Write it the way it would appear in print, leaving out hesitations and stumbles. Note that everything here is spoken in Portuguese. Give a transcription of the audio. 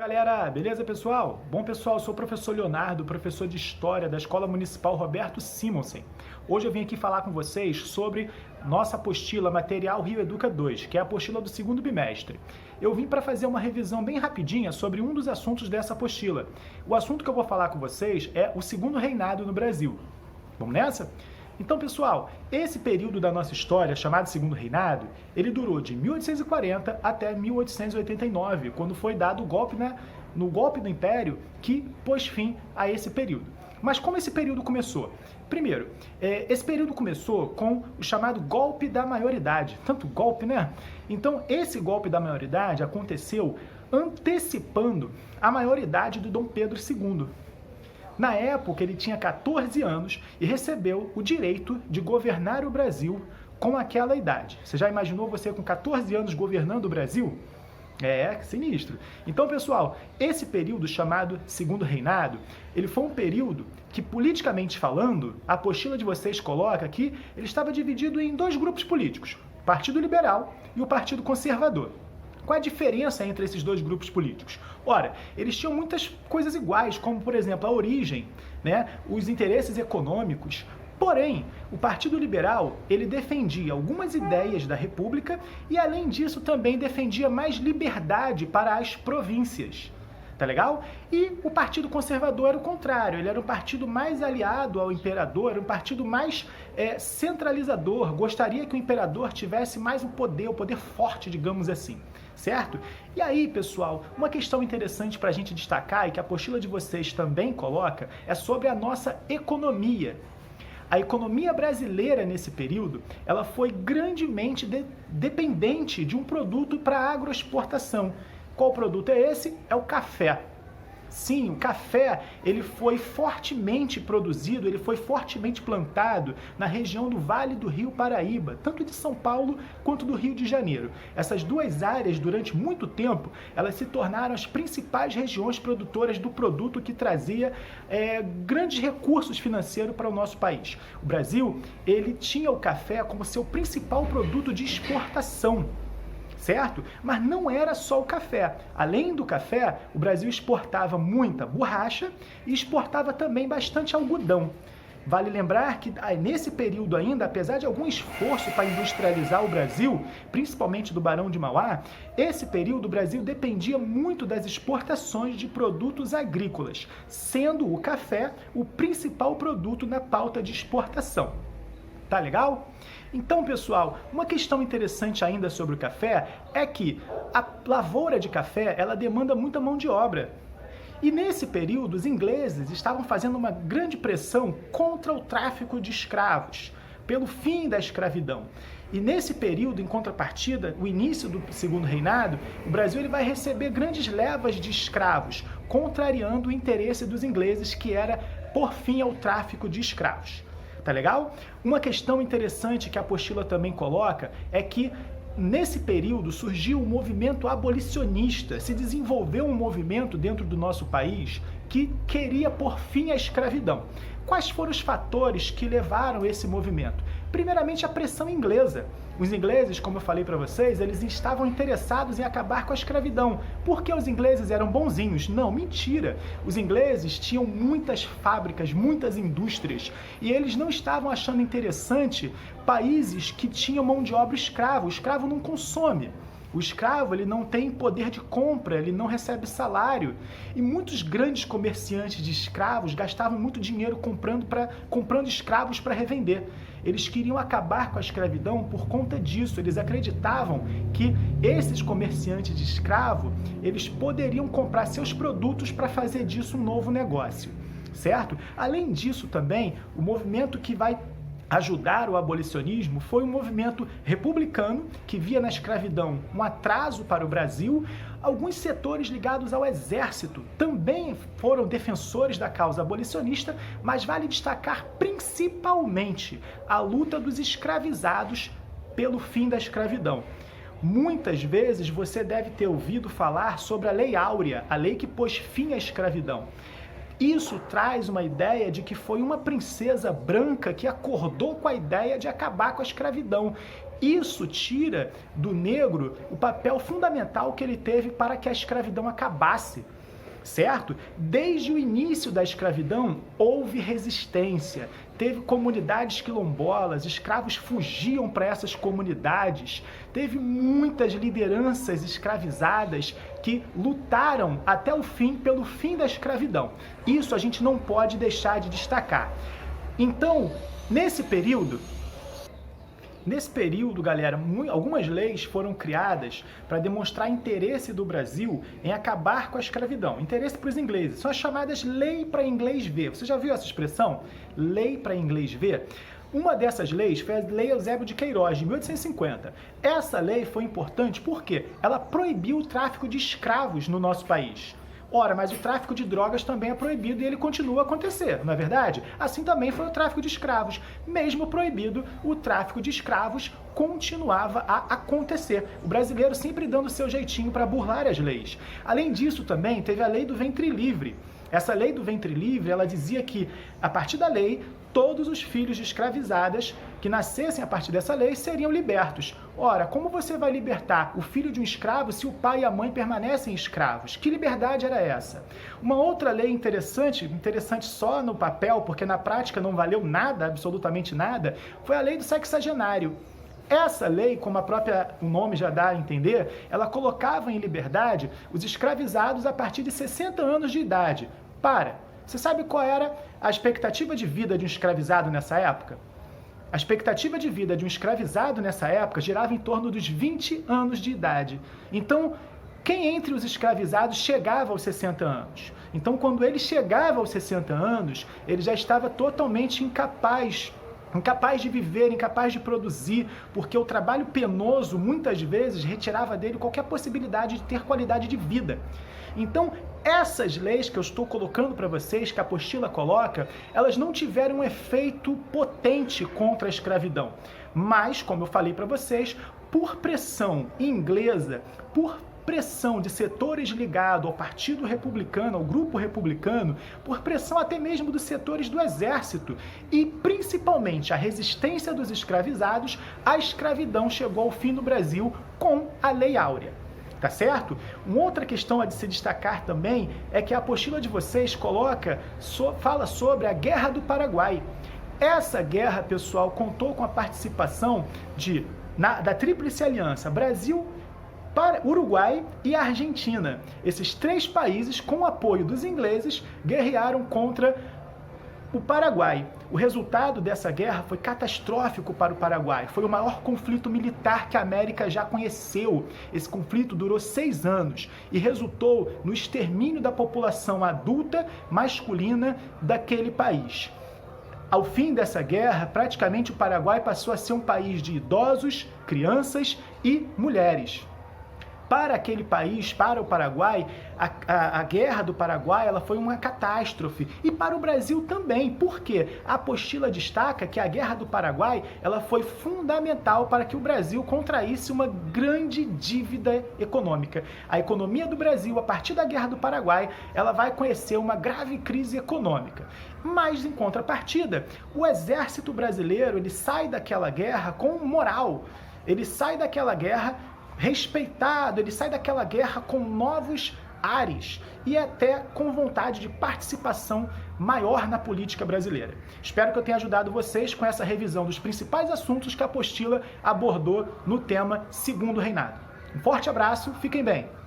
Galera, beleza pessoal? Bom pessoal, eu sou o professor Leonardo, professor de História da Escola Municipal Roberto Simonsen. Hoje eu vim aqui falar com vocês sobre nossa apostila Material Rio Educa 2, que é a apostila do segundo bimestre. Eu vim para fazer uma revisão bem rapidinha sobre um dos assuntos dessa apostila. O assunto que eu vou falar com vocês é o segundo reinado no Brasil. Vamos nessa? Então, pessoal, esse período da nossa história, chamado Segundo Reinado, ele durou de 1840 até 1889, quando foi dado o golpe, no golpe do Império que pôs fim a esse período. Mas como esse período começou? Primeiro, esse período começou com o chamado golpe da maioridade. Tanto golpe, né? Então, esse golpe da maioridade aconteceu antecipando a maioridade do Dom Pedro II. Na época, ele tinha 14 anos e recebeu o direito de governar o Brasil com aquela idade. Você já imaginou você com 14 anos governando o Brasil? É, sinistro. Então, pessoal, esse período chamado Segundo Reinado, ele foi um período que, politicamente falando, a apostila de vocês coloca que ele estava dividido em dois grupos políticos, o Partido Liberal e o Partido Conservador. Qual a diferença entre esses dois grupos políticos? Ora, eles tinham muitas coisas iguais, como, por exemplo, a origem, os interesses econômicos. Porém, o Partido Liberal, ele defendia algumas ideias da República e, além disso, também defendia mais liberdade para as províncias. Tá legal? E o Partido Conservador era o contrário, ele era um partido mais aliado ao imperador, era um partido mais centralizador, gostaria que o imperador tivesse mais o poder forte, digamos assim, certo? E aí, pessoal, uma questão interessante para a gente destacar e que a apostila de vocês também coloca é sobre a nossa economia. A economia brasileira nesse período, ela foi grandemente dependente de um produto para agroexportação. Qual produto é esse? É o café. Sim, o café, ele foi fortemente produzido, ele foi fortemente plantado na região do Vale do Rio Paraíba, tanto de São Paulo quanto do Rio de Janeiro. Essas duas áreas, durante muito tempo, elas se tornaram as principais regiões produtoras do produto que trazia grandes recursos financeiros para o nosso país. O Brasil, ele tinha o café como seu principal produto de exportação. Certo? Mas não era só o café. Além do café, o Brasil exportava muita borracha e exportava também bastante algodão. Vale lembrar que nesse período ainda, apesar de algum esforço para industrializar o Brasil, principalmente do Barão de Mauá, esse período o Brasil dependia muito das exportações de produtos agrícolas, sendo o café o principal produto na pauta de exportação. Tá legal? Então, pessoal, uma questão interessante ainda sobre o café é que a lavoura de café, ela demanda muita mão de obra. E nesse período, os ingleses estavam fazendo uma grande pressão contra o tráfico de escravos, pelo fim da escravidão. E nesse período, em contrapartida, o início do Segundo Reinado, o Brasil ele vai receber grandes levas de escravos, contrariando o interesse dos ingleses, que era pôr fim ao tráfico de escravos. Tá legal? Uma questão interessante que a apostila também coloca é que nesse período surgiu um movimento abolicionista, se desenvolveu um movimento dentro do nosso país que queria pôr fim à escravidão. Quais foram os fatores que levaram esse movimento? Primeiramente, a pressão inglesa. Os ingleses, como eu falei para vocês, eles estavam interessados em acabar com a escravidão. Porque os ingleses eram bonzinhos? Não, mentira. Os ingleses tinham muitas fábricas, muitas indústrias, e eles não estavam achando interessante países que tinham mão de obra escrava. O escravo não consome. O escravo, ele não tem poder de compra, ele não recebe salário. E muitos grandes comerciantes de escravos gastavam muito dinheiro comprando escravos para revender. Eles queriam acabar com a escravidão por conta disso. Eles acreditavam que esses comerciantes de escravo, eles poderiam comprar seus produtos para fazer disso um novo negócio, certo? Além disso também, o movimento que vai ajudar o abolicionismo foi um movimento republicano que via na escravidão um atraso para o Brasil. Alguns setores ligados ao exército também foram defensores da causa abolicionista, mas vale destacar principalmente a luta dos escravizados pelo fim da escravidão. Muitas vezes você deve ter ouvido falar sobre a Lei Áurea, a lei que pôs fim à escravidão. Isso traz uma ideia de que foi uma princesa branca que acordou com a ideia de acabar com a escravidão. Isso tira do negro o papel fundamental que ele teve para que a escravidão acabasse. Certo? Desde o início da escravidão, houve resistência, teve comunidades quilombolas, escravos fugiam para essas comunidades, teve muitas lideranças escravizadas que lutaram até o fim pelo fim da escravidão. Isso a gente não pode deixar de destacar. Então, nesse período, galera, algumas leis foram criadas para demonstrar interesse do Brasil em acabar com a escravidão. Interesse para os ingleses. São as chamadas lei para inglês ver. Você já viu essa expressão? Lei para inglês ver? Uma dessas leis foi a Lei Eusébio de Queiroz, de 1850. Essa lei foi importante porque ela proibiu o tráfico de escravos no nosso país. Ora, mas o tráfico de drogas também é proibido e ele continua a acontecer, não é verdade? Assim também foi o tráfico de escravos. Mesmo proibido, o tráfico de escravos continuava a acontecer. O brasileiro sempre dando o seu jeitinho para burlar as leis. Além disso, também teve a Lei do Ventre Livre. Essa Lei do Ventre Livre, ela dizia que, a partir da lei, todos os filhos de escravizadas que nascessem a partir dessa lei seriam libertos. Ora, como você vai libertar o filho de um escravo se o pai e a mãe permanecem escravos? Que liberdade era essa? Uma outra lei interessante só no papel, porque na prática não valeu nada, absolutamente nada, foi a Lei do Sexagenário. Essa lei, como o nome já dá a entender, ela colocava em liberdade os escravizados a partir de 60 anos de idade. Você sabe qual era a expectativa de vida de um escravizado nessa época? A expectativa de vida de um escravizado nessa época girava em torno dos 20 anos de idade. Então, quem entre os escravizados chegava aos 60 anos? Então, quando ele chegava aos 60 anos, ele já estava totalmente incapaz de viver, incapaz de produzir, porque o trabalho penoso, muitas vezes, retirava dele qualquer possibilidade de ter qualidade de vida. Então, essas leis que eu estou colocando para vocês, que a apostila coloca, elas não tiveram um efeito potente contra a escravidão. Mas, como eu falei para vocês, por pressão inglesa, por pressão de setores ligados ao Partido Republicano, ao Grupo Republicano, por pressão até mesmo dos setores do Exército e principalmente a resistência dos escravizados, a escravidão chegou ao fim no Brasil com a Lei Áurea. Tá certo? Uma outra questão a de se destacar também é que a apostila de vocês fala sobre a Guerra do Paraguai. Essa guerra, pessoal, contou com a participação da Tríplice Aliança, Brasil, Uruguai e Argentina. Esses três países, com o apoio dos ingleses, guerrearam contra o Paraguai. O resultado dessa guerra foi catastrófico para o Paraguai. Foi o maior conflito militar que a América já conheceu. Esse conflito durou 6 anos e resultou no extermínio da população adulta masculina daquele país. Ao fim dessa guerra, praticamente o Paraguai passou a ser um país de idosos, crianças e mulheres. Para aquele país, para o Paraguai, a Guerra do Paraguai ela foi uma catástrofe. E para o Brasil também. Por quê? A apostila destaca que a Guerra do Paraguai ela foi fundamental para que o Brasil contraísse uma grande dívida econômica. A economia do Brasil, a partir da Guerra do Paraguai, ela vai conhecer uma grave crise econômica. Mas, em contrapartida, o exército brasileiro ele sai daquela guerra com moral. Ele sai daquela guerra respeitado, ele sai daquela guerra com novos ares e até com vontade de participação maior na política brasileira. Espero que eu tenha ajudado vocês com essa revisão dos principais assuntos que a apostila abordou no tema Segundo Reinado. Um forte abraço, fiquem bem!